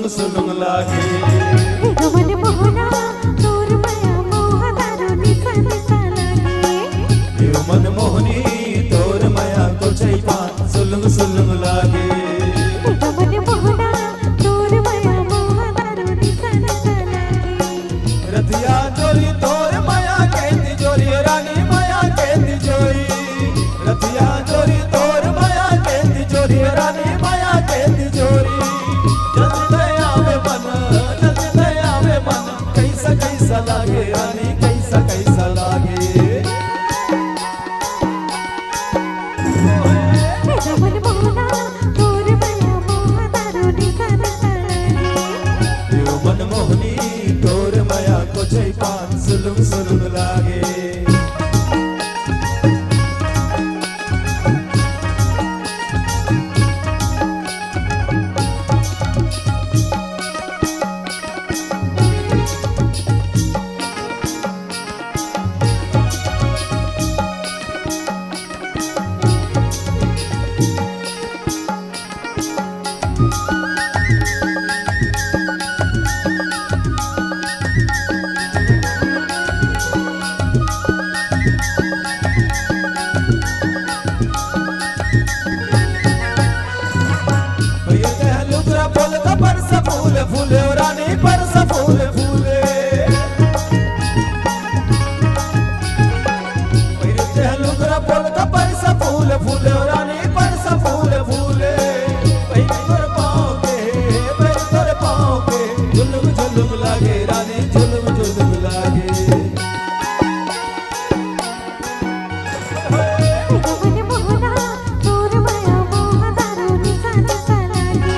सुलुंग लागे। मन मोहना तोर माया मोह दारू निसा निसा लागे। मन मोहनी तोर माया को छैपान सुलुंग सुलुंग लागे। मन मोहना तोर माया मोह दारू निसा निसा लागे। रतिया जोरी तोर माया के तिजोरी रानी माया के तिजोरी। रतिया जोरी तोर माया के तिजोरी रानी माया के तिजोरी। जल्दी आवे मन कैसा कैसा लागे रानी कैसा कैसा लागे। मन मोहना तोर माया मोह दारू निसा निसा लागे। मन मोहनी तोर माया को छैपान सुलुंग सुलुंग लागे। फूले फूले रानी परस फूले फूले। लुगरा पोल का परस फूले फूले रानी परस फूले फूले। तोर पाँव के झुलुम झुलुम लागे रानी झुलुम झुलुम लागे। मन मोहना तोर माया मोह दारू निसा निसा लागे।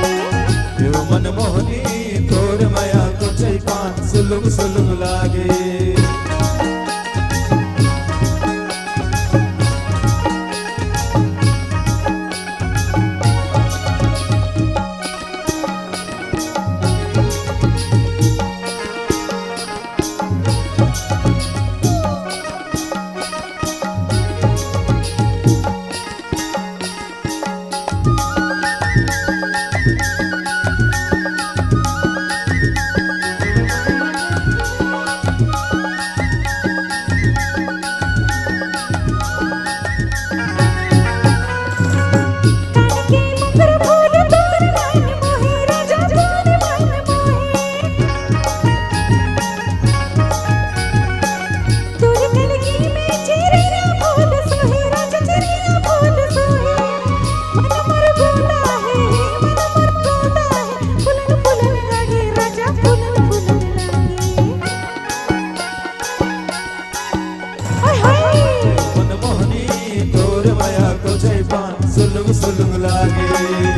मन मोहनी तोर माया को छैपान सुलुंग सुलुंग लागे। सुलुंग सुलुंग लागे।